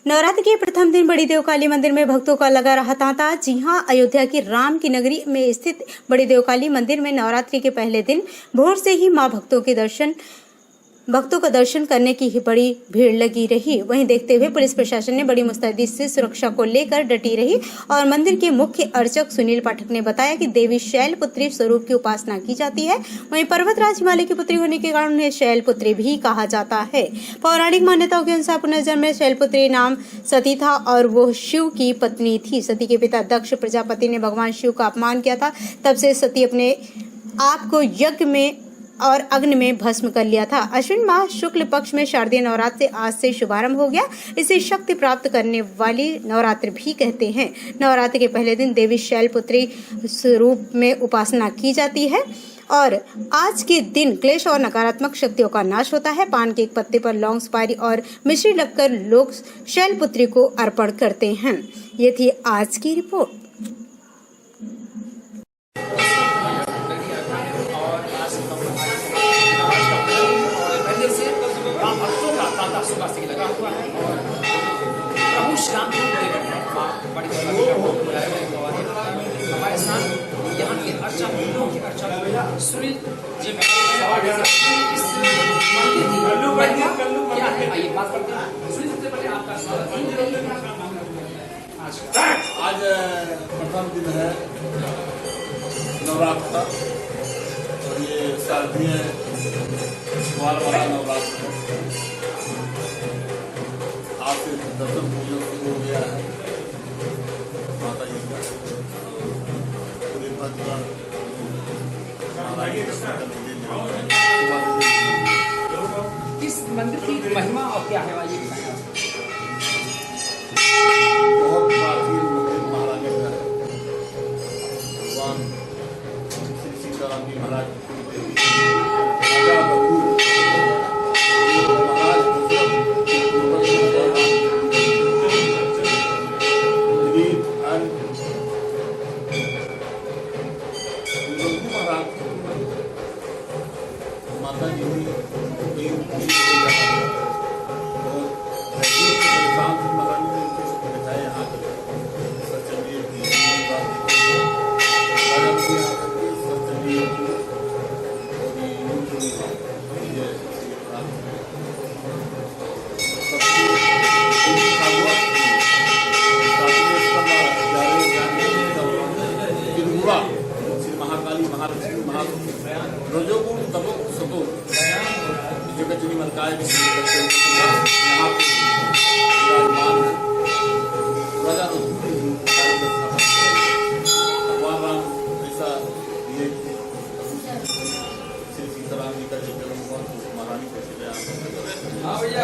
नवरात्र के प्रथम दिन बड़ी देवकाली मंदिर में भक्तों का लगा रहा तांता। जी हां, अयोध्या की राम की नगरी में स्थित बड़ी देवकाली मंदिर में नवरात्रि के पहले दिन भोर से ही मां भक्तों का दर्शन करने की ही बड़ी भीड़ लगी रही। वहीं देखते हुए पुलिस प्रशासन ने बड़ी मुस्तैदी से सुरक्षा को लेकर डटी रही और मंदिर के मुख्य अर्चक सुनील पाठक ने बताया कि देवी शैलपुत्री स्वरूप की उपासना की जाती है। वहीं पर्वतराज हिमालय की पुत्री होने के कारण उन्हें शैलपुत्री भी कहा जाता है। पौराणिक मान्यताओं के अनुसार पुनर्जन्म में शैलपुत्री नाम सती था और वो शिव की पत्नी थी। सती के पिता दक्ष प्रजापति ने भगवान शिव का अपमान किया था। तब से सती अपने आप को यज्ञ में और अग्नि में भस्म कर लिया था। अश्विन माह शुक्ल पक्ष में शारदीय नवरात्र से आज से शुभारंभ हो गया। इसे शक्ति प्राप्त करने वाली नवरात्र भी कहते हैं। नवरात्र के पहले दिन देवी शैलपुत्री स्वरूप में उपासना की जाती है और आज के दिन क्लेश और नकारात्मक शक्तियों का नाश होता है। पान के एक पत्ते पर लौंग, सुपारी और मिश्री लगकर लोग शैलपुत्री को अर्पण करते हैं। ये थी आज की रिपोर्ट। सुबह से लगा हुआ है और प्रभु श्याम हमारे साथ यहाँ के अर्चक सुनील जी आइए बात करते हैं। सुनील, सबसे पहले आपका स्वागत है। आज प्रथम दिन है नवरात्र का और ये शारदीय वाला नवरात्र है। आज से दर्शन पूजन शुरू हो गया है माता जी का। पूरे भक्तगण इस मंदिर की महिमा और क्या है ये बताएं। बहुत प्राचीन मंदिर महाराजा का है। भगवान श्री सीताराम जी महाराज राजा बबूर माता जी महाकाली महालक्ष्मी रजोगुण तमोग सतो जगत मलकाय यहाँ पे राजा तो भगवान राम ऐसा ये श्री सीताराम जी का जन्म महारानी को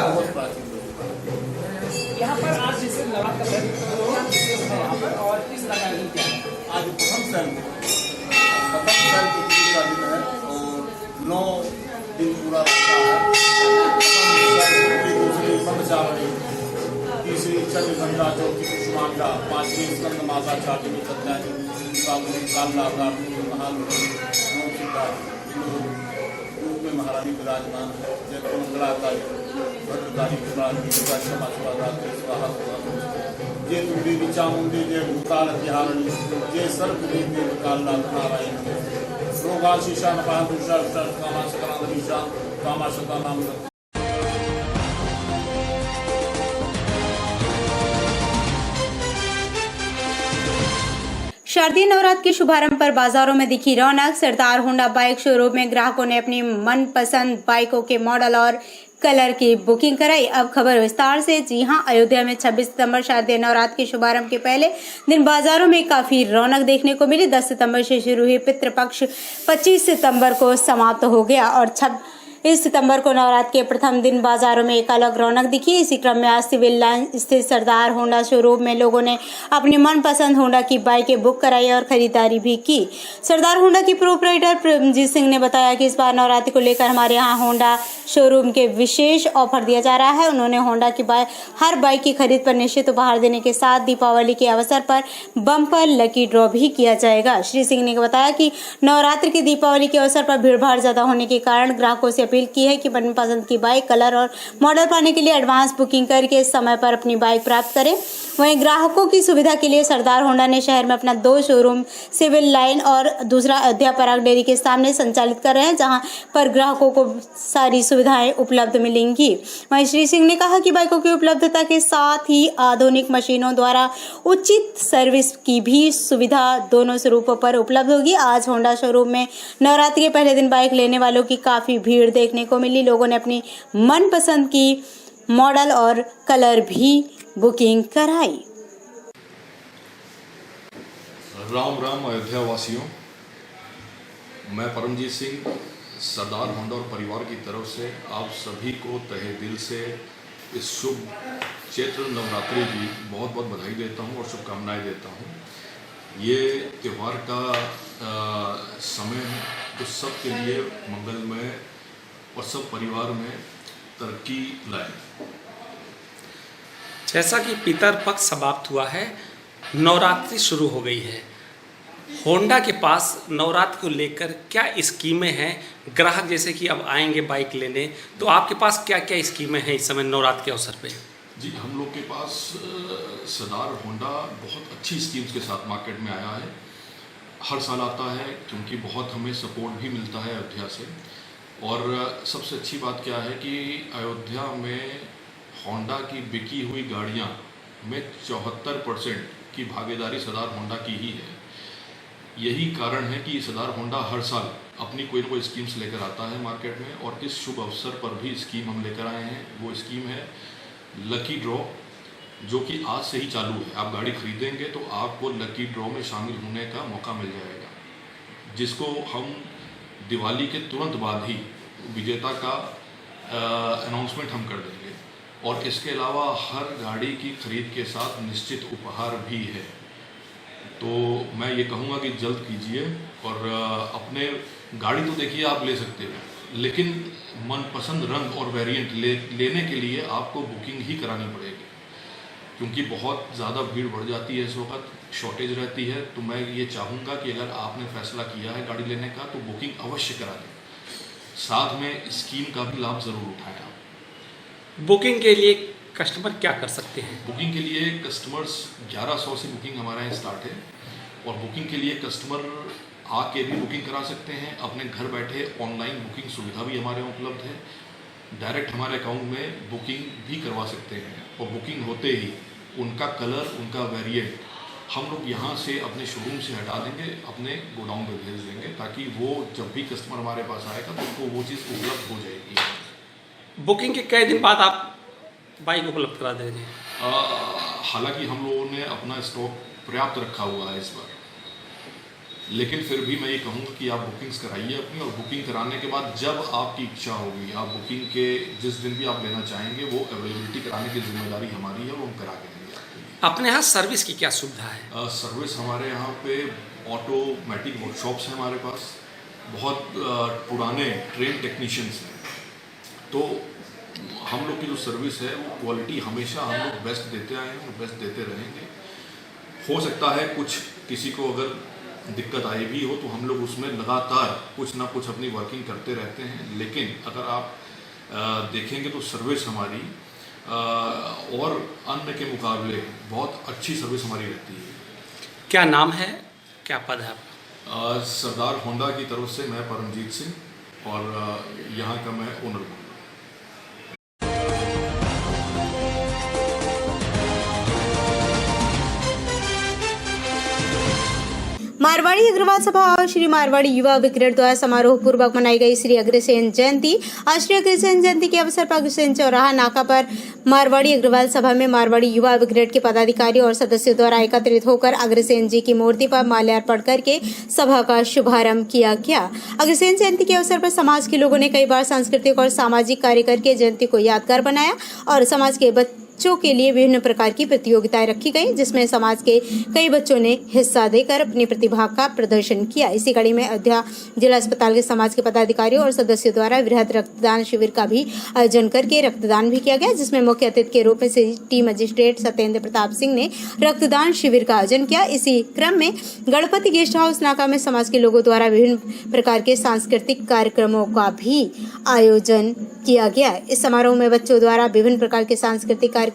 बहुत प्राचीन यहाँ पर आज जैसे नवरात्र यहाँ पर और किस तरह की क्या है। आज प्रथम साल का दिन है और 9 दिन पूरा रहता है। दूसरी ब्रह्मचारिणी, तीसरी चंद्र घंटा, चौथी कुसुमांडा, पांचवी स्कंद माता, छठवीं सत्यानी, सातवीं कालनाकार रूप में महारानी विराजमान है। जय मंगलाकारी भद्रकारी क्षमा स्वाहा जय दुर्देवी चामुंडी, जय भूताल बिहारणी, जय सर्वदेवी कालनाथ नारायण रोगाशीषा नपादुषा कामाशकराधीशा कामाशका नाम। शारदीय नवरात्र के शुभारंभ पर बाजारों में दिखी रौनक। सरदार होंडा बाइक शोरूम में ग्राहकों ने अपनी मनपसंद बाइकों के मॉडल और कलर की बुकिंग कराई। अब खबर विस्तार से। जी हां, अयोध्या में 26 सितंबर शारदीय नवरात्र के शुभारंभ के पहले दिन बाजारों में काफी रौनक देखने को मिली। 10 सितंबर से शुरू हुई पितृपक्ष 25 सितंबर को समाप्त हो गया और 26 सितंबर को नवरात्र के प्रथम दिन बाजारों में एक अलग रौनक दिखी। इसी क्रम में आज सिविल लाइन स्थित सरदार होंडा शोरूम में लोगों ने अपनी मनपसंद होंडा की बाइकें बुक कराई और खरीदारी भी की। सरदार होंडा की प्रोपराइटर प्रमजीत सिंह ने बताया कि इस बार नवरात्रि को लेकर हमारे यहाँ होंडा शोरूम के विशेष ऑफर दिया जा रहा है। उन्होंने होंडा की हर बाइक की खरीद पर निश्चित उपहार देने के साथ दीपावली के अवसर पर बम्पर लकी ड्रॉ भी किया जाएगा। श्री सिंह ने बताया कि नवरात्र की दीपावली के अवसर पर भीड़भाड़ ज्यादा होने के कारण ग्राहकों से अपील की है कि मनपसंद की बाइक कलर और मॉडल पाने के लिए एडवांस बुकिंग करके समय पर अपनी बाइक प्राप्त करें। वहीं ग्राहकों की सुविधा के लिए सरदार होंडा ने शहर में अपना 2 शोरूम सिविल लाइन और दूसरा अयोध्या पराग डेयरी के सामने संचालित कर रहे हैं, जहां पर ग्राहकों को सारी सुविधाएं उपलब्ध मिलेंगी। वहीं श्री सिंह ने कहा कि बाइकों की उपलब्धता के साथ ही आधुनिक मशीनों द्वारा उचित सर्विस की भी सुविधा दोनों स्वरूपों पर उपलब्ध होगी। आज होंडा शोरूम में नवरात्रि के पहले दिन बाइक लेने वालों की काफी भीड़ देखने को मिली। लोगों ने अपनी मनपसंद की मॉडल और कलर भी बुकिंग कराई। राम राम अयोध्या वासियों, मैं परमजीत सिंह सरदार होंडा और परिवार की तरफ से आप सभी को तहे दिल से इस शुभ चैत्र नवरात्रि की बहुत बहुत बधाई देता हूं और शुभकामनाएं देता हूं। ये त्यौहार का समय है तो सबके लिए मंगलमय और सब परिवार में तरक्की लाए। जैसा कि पितर पक्ष समाप्त हुआ है, नवरात्रि शुरू हो गई है। होंडा के पास नवरात्रि को लेकर क्या स्कीमें हैं? ग्राहक जैसे कि अब आएंगे बाइक लेने, तो आपके पास क्या क्या स्कीमें हैं इस समय नवरात्रि के अवसर पे? जी, हम लोग के पास सरदार होंडा बहुत अच्छी स्कीम्स के साथ मार्केट में आया है। हर साल आता है क्योंकि बहुत हमें सपोर्ट भी मिलता है अयोध्या से। और सबसे अच्छी बात क्या है कि अयोध्या में होंडा की बिकी हुई गाड़ियां में 74% की भागीदारी सरदार होंडा की ही है। यही कारण है कि सरदार होंडा हर साल अपनी कोई ना कोई स्कीम्स लेकर आता है मार्केट में, और इस शुभ अवसर पर भी स्कीम हम लेकर आए हैं। वो स्कीम है लकी ड्रॉ, जो कि आज से ही चालू है। आप गाड़ी खरीदेंगे तो आपको लकी ड्रॉ में शामिल होने का मौका मिल जाएगा, जिसको हम दिवाली के तुरंत बाद ही विजेता का अनाउंसमेंट हम कर देंगे। और इसके अलावा हर गाड़ी की खरीद के साथ निश्चित उपहार भी है। तो मैं ये कहूँगा कि जल्द कीजिए और अपने गाड़ी तो देखिए आप ले सकते हो, लेकिन मनपसंद रंग और वेरिएंट लेने के लिए आपको बुकिंग ही करानी पड़ेगी, क्योंकि बहुत ज़्यादा भीड़ बढ़ जाती है, इस वक्त शॉर्टेज रहती है। तो मैं ये चाहूँगा कि अगर आपने फैसला किया है गाड़ी लेने का तो बुकिंग अवश्य करा दें, साथ में स्कीम का भी लाभ ज़रूर उठाएं आप। बुकिंग के लिए कस्टमर क्या कर सकते हैं? बुकिंग के लिए कस्टमर्स 1100 से बुकिंग हमारे यहाँ स्टार्ट है, और बुकिंग के लिए कस्टमर आके भी बुकिंग करा सकते हैं। अपने घर बैठे ऑनलाइन बुकिंग सुविधा भी हमारे यहाँ उपलब्ध है। डायरेक्ट हमारे अकाउंट में बुकिंग भी करवा सकते हैं, और बुकिंग होते ही उनका कलर, उनका वेरिएंट हम लोग यहाँ से अपने शोरूम से हटा देंगे, अपने गोडाउन में भेज देंगे, ताकि वो जब भी कस्टमर हमारे पास आएगा तो उनको वो चीज़ उपलब्ध हो जाएगी। बुकिंग के कई दिन बाद आप बाइक उपलब्ध करा देंगे? हालांकि हम लोगों ने अपना स्टॉक पर्याप्त रखा हुआ है इस बार, लेकिन फिर भी मैं ये कहूँगा कि आप बुकिंग्स कराइए अपनी, और बुकिंग कराने के बाद जब आपकी इच्छा होगी, आप बुकिंग के जिस दिन भी आप लेना चाहेंगे, वो अवेलेबिलिटी कराने की जिम्मेदारी हमारी है, वो हम करा के देंगे आपके लिए। अपने यहाँ सर्विस की क्या सुविधा है? सर्विस हमारे यहाँ पे ऑटोमेटिक वर्कशॉप्स हैं हमारे पास, बहुत पुराने ट्रेन टेक्नीशियंस हैं। तो हम लोग की जो सर्विस है वो क्वालिटी हमेशा हम लोग बेस्ट देते आए हैं और बेस्ट देते रहेंगे। हो सकता है कुछ किसी को अगर दिक्कत आई भी हो तो हम लोग उसमें लगातार कुछ ना कुछ अपनी वर्किंग करते रहते हैं, लेकिन अगर आप देखेंगे तो सर्विस हमारी और अन्य के मुकाबले बहुत अच्छी सर्विस हमारी रहती है। क्या नाम है, क्या पद है आपका? सरदार होंडा की तरफ से मैं परमजीत सिंह, और यहाँ का मैं ओनर हूँ। मारवाड़ी अग्रवाल सभा और श्री मारवाड़ी युवा ब्रिगेड द्वारा समारोह पूर्वक मनाई गई श्री अग्रसेन जयंती। आज श्री अग्रसेन जयंती के अवसर पर अग्रसेन चौराहा नाका पर मारवाड़ी अग्रवाल सभा में मारवाड़ी युवा ब्रिगेड के पदाधिकारी और सदस्यों द्वारा एकत्रित होकर अग्रसेन जी की मूर्ति पर माल्यार्पण करके सभा का शुभारंभ किया गया। अग्रसेन जयंती के अवसर पर समाज के लोगों ने कई बार सांस्कृतिक और सामाजिक कार्य करके जयंती को यादगार बनाया और समाज के बच्चों के लिए विभिन्न प्रकार की प्रतियोगिताएं रखी गई, जिसमें समाज के कई बच्चों ने हिस्सा देकर अपनी प्रतिभा का प्रदर्शन किया। इसी कड़ी में अयोध्या जिला अस्पताल के समाज के पदाधिकारियों और सदस्यों द्वारा वृहद रक्तदान शिविर का भी आयोजन करके रक्तदान भी किया गया, जिसमें मुख्य अतिथि के रूप में सिटी मजिस्ट्रेट सत्येंद्र प्रताप सिंह ने रक्तदान शिविर का आयोजन किया। इसी क्रम में गणपति गेस्ट हाउस नाका में समाज के लोगों द्वारा विभिन्न प्रकार के सांस्कृतिक कार्यक्रमों का भी आयोजन किया गया। इस समारोह में बच्चों द्वारा विभिन्न प्रकार के सांस्कृतिक कार्यक्रम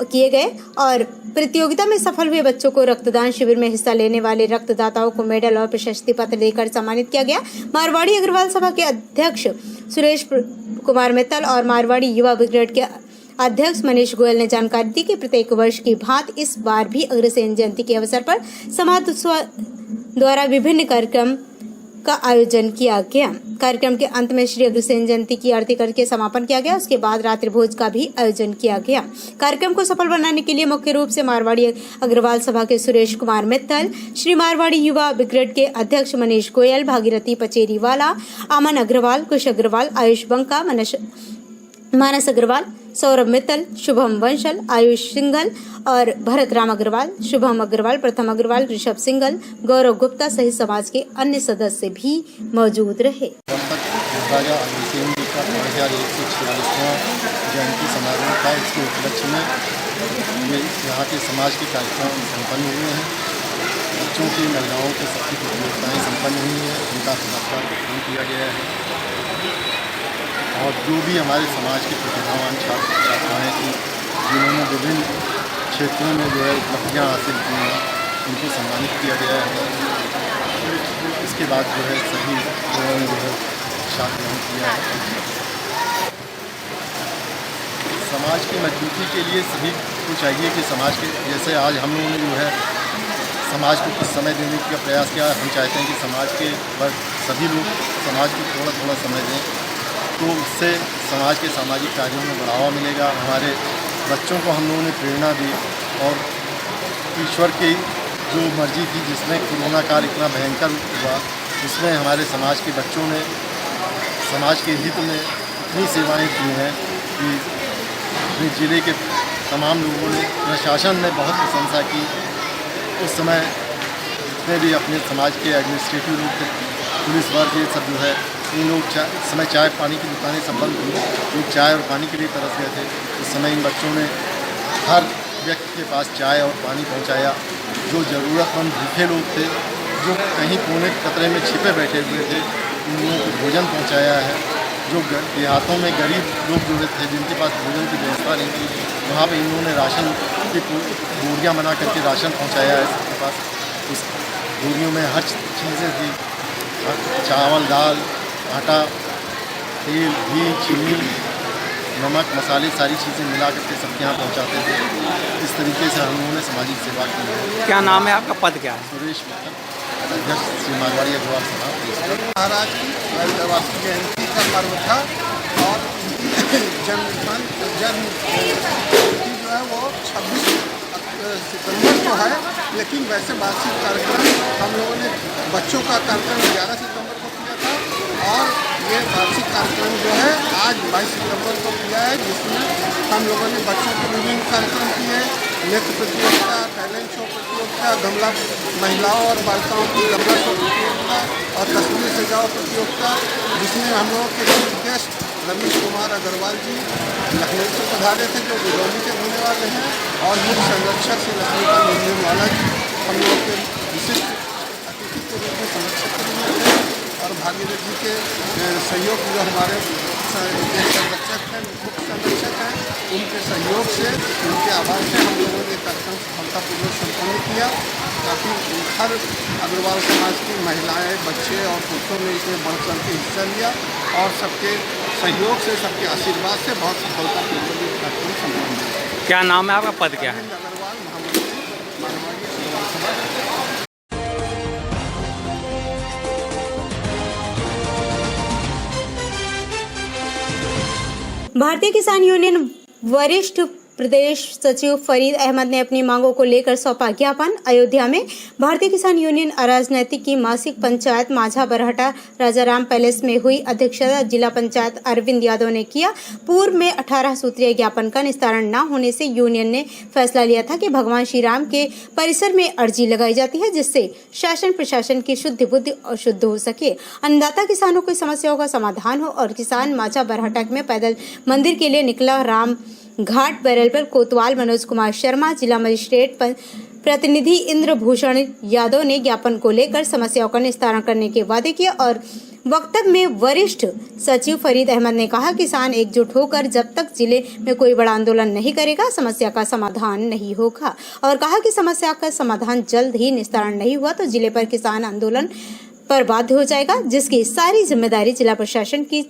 किए गए और प्रतियोगिता में सफल हुए बच्चों को रक्तदान शिविर में हिस्सा लेने वाले रक्तदाताओं को मेडल और प्रशस्ति पत्र देकर सम्मानित किया गया। मारवाड़ी अग्रवाल सभा के अध्यक्ष सुरेश कुमार मित्तल और मारवाड़ी युवा ब्रिगेड के अध्यक्ष मनीष गोयल ने जानकारी दी कि प्रत्येक वर्ष की भांति इस बार भी अग्रसेन जयंती के अवसर पर समाज द्वारा विभिन्न कार्यक्रम का आयोजन किया गया। कार्यक्रम के अंत में श्री अग्रसेन जयंती की आरती करके समापन किया गया। उसके बाद रात्रि भोज का भी आयोजन किया गया। कार्यक्रम को सफल बनाने के लिए मुख्य रूप से मारवाड़ी अग्रवाल सभा के सुरेश कुमार मित्तल, श्री मारवाड़ी युवा ब्रिगेड के अध्यक्ष मनीष गोयल, भागीरथी पचेरीवाला, अमन अग्रवाल, कुश अग्रवाल, आयुष बंका, मानस अग्रवाल, सौरभ मित्तल, शुभम वंशल, आयुष सिंघल और भरत राम अग्रवाल, शुभम अग्रवाल, प्रथम अग्रवाल, ऋषभ सिंघल, गौरव गुप्ता सहित समाज के अन्य सदस्य भी मौजूद रहे। राजा अग्रसेन जी का 1146वां जयंती समारोह था। इसके उपलक्ष्य में यहाँ के समाज के कार्यक्रम संपन्न हुए हैं। बच्चों की, महिलाओं की सबकी प्रतियोगिताएँ संपन्न हुई हैं। उनका पुरस्कार प्रदान किया गया है और जो भी हमारे समाज के प्रतिभावान छात्र छात्राएँ थी, जिन्होंने विभिन्न क्षेत्रों में जो है उपलब्धियाँ हासिल की हैं, उनको सम्मानित किया गया है। इसके बाद जो है सभी लोगों ने जो है शाद ग्रहण किया है। समाज की मजबूती के लिए सभी को चाहिए कि समाज के जैसे आज हम लोगों ने जो है समाज को कुछ समय देने का प्रयास किया। हम चाहते हैं कि समाज के वर्ग सभी लोग समाज को थोड़ा थोड़ा समय दें, तो उससे समाज के सामाजिक कार्यों में बढ़ावा मिलेगा। हमारे बच्चों को हम लोगों ने प्रेरणा दी और ईश्वर की जो मर्जी थी, जिसमें कोरोना काल इतना भयंकर हुआ, उसमें हमारे समाज के बच्चों ने समाज के हित में इतनी सेवाएं की हैं कि अपने ज़िले के तमाम लोगों ने, प्रशासन ने बहुत प्रशंसा की। उस समय जितने भी अपने समाज के एडमिनिस्ट्रेटिव लोग थे, पुलिस वर्ग, ये सब जो है, इन लोग इस समय चाय पानी की दुकानें सब बंद हुई, लोग चाय और पानी के लिए तरस गए थे। उस समय इन बच्चों ने हर व्यक्ति के पास चाय और पानी पहुंचाया। जो ज़रूरतमंद भूखे लोग थे, जो कहीं कोने कतरे में छिपे बैठे हुए थे, उन लोगों को भोजन पहुंचाया है। जो देहातों में गरीब लोग जो थे, जिनके पास भोजन की व्यवस्था नहीं थी, वहाँ पर इन्होंने राशन की बोरियाँ बना करके राशन पहुँचाया है सबके पास। उस बोरियों में हर चीज़ें थी, चावल, दाल, आटा, तेल, घी, चीनी, नमक, मसाले, सारी चीज़ें मिला करके सबके यहाँ पहुँचाते थे। इस तरीके से हम लोगों ने सामाजिक सेवा की है। क्या नाम है आपका, पद क्या है? सुरेश मित्तल, अध्यक्ष श्री मारवाड़ी अग्रवाल सभा। महाराज की जयंती का पर्व था और जन्म जो है वो 26 सितंबर को है, लेकिन वैसे वार्षिक कार्यक्रम हम लोगों ने बच्चों का कार्यक्रम 11 सितंबर को किया था और ये वार्षिक कार्यक्रम जो है आज 22 सितंबर को किया है, जिसमें हम लोगों ने बच्चों के विभिन्न कार्यक्रम किए। नृत्य प्रतियोगिता, टैलेंट शो प्रतियोगिता, गमला, महिलाओं और बालिकाओं की गमला शो प्रतियोगिता और तस्वीर सजाओ प्रतियोगिता, जिसमें हम लोगों के गेस्ट रमेश कुमार अग्रवाल जी लखनऊ से पधारे थे, जो बिरौली के रहने वाले हैं, और मुख्य संरक्षक श्री लक्ष्मीकांत झुंझुनवाला जी हम लोगों के विशिष्ट अतिथि के रूप में संरक्षक थे और भागीरथ जी के सहयोग जो हमारे संरक्षक हैं, मुख्य संरक्षक हैं, उनके सहयोग से, उनके आवाज़ से हम लोगों ने कार्यक्रम सफलतापूर्वक संपन्न किया, ताकि हर अग्रवाल समाज की महिलाएं, बच्चे और पुरुषों ने इसमें बढ़ चढ़ के हिस्सा लिया और सबके सहयोग से, सबके आशीर्वाद से बहुत सफलतापूर्वक ये कार्यक्रम संपन्न हुआ। क्या नाम है आपका, पद क्या है? अग्रवाल, महामंत्री, मारवाड़ी अग्रवाल सभा। भारतीय किसान यूनियन वरिष्ठ प्रदेश सचिव फरीद अहमद ने अपनी मांगों को लेकर सौंपा ज्ञापन। अयोध्या में भारतीय किसान यूनियन अराजनैतिक की मासिक पंचायत माझा बरहटा राजाराम पैलेस में हुई अध्यक्षता जिला पंचायत अरविंद यादव ने किया। पूर्व में 18 सूत्रीय ज्ञापन का निस्तारण न होने से यूनियन ने फैसला लिया था कि भगवान श्री राम के परिसर में अर्जी लगाई जाती है, जिससे शासन प्रशासन की शुद्ध बुद्धि अशुद्ध हो सके, अन्नदाता किसानों की समस्याओं का समाधान हो और किसान माझा बरहटा में पैदल मंदिर के लिए निकला। राम घाट बैरल पर कोतवाल मनोज कुमार शर्मा, जिला मजिस्ट्रेट प्रतिनिधि इंद्रभूषण यादव ने ज्ञापन को लेकर समस्याओं का निस्तारण करने के वादे किए और वक्तव्य में वरिष्ठ सचिव फरीद अहमद ने कहा, किसान एकजुट होकर जब तक जिले में कोई बड़ा आंदोलन नहीं करेगा समस्या का समाधान नहीं होगा और कहा कि समस्या का समाधान जल्द ही निस्तारण नहीं हुआ तो जिले पर किसान आंदोलन पर बाध्य हो जाएगा, जिसकी सारी जिम्मेदारी जिला प्रशासन की।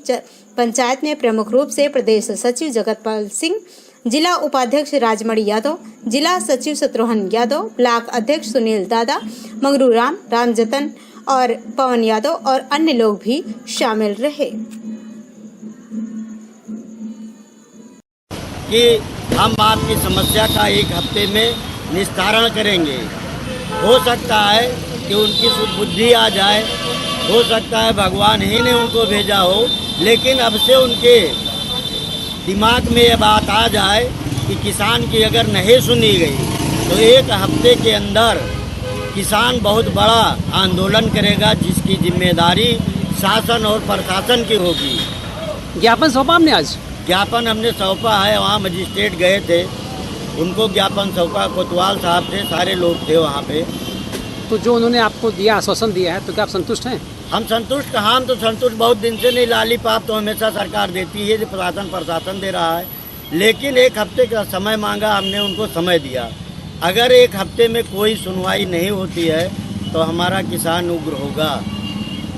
पंचायत में प्रमुख रूप से प्रदेश सचिव जगतपाल सिंह, जिला उपाध्यक्ष राजमणि यादव, जिला सचिव शत्रुघ्न यादव, ब्लॉक अध्यक्ष सुनील दादा, मंगरू राम, रामजतन और पवन यादव और अन्य लोग भी शामिल रहे। कि हम आपकी समस्या का एक हफ्ते में निस्तारण करेंगे। हो सकता है कि उनकी बुद्धि आ जाए, हो सकता है भगवान ही ने उनको भेजा हो, लेकिन अब से उनके दिमाग में ये बात आ जाए कि किसान की अगर नहीं सुनी गई तो एक हफ्ते के अंदर किसान बहुत बड़ा आंदोलन करेगा, जिसकी जिम्मेदारी शासन और प्रशासन की होगी। ज्ञापन सौंपा हमने आज? ज्ञापन हमने सौंपा है, वहाँ मजिस्ट्रेट गए थे, उनको ज्ञापन सौंपा, कोतवाल साहब थे, सारे लोग थे वहाँ पे। तो जो उन्होंने आपको दिया, आश्वासन दिया है, तो क्या आप संतुष्ट हैं? हम संतुष्ट कहाँ, हम तो संतुष्ट बहुत दिन से नहीं। लालीपाप तो हमेशा सरकार देती है, जो प्रशासन दे रहा है, लेकिन एक हफ्ते का समय मांगा हमने, उनको समय दिया। अगर एक हफ्ते में कोई सुनवाई नहीं होती है तो हमारा किसान उग्र होगा।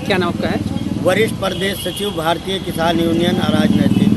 क्या नाम आपका है? वरिष्ठ प्रदेश सचिव भारतीय किसान यूनियन अराजनैतिक।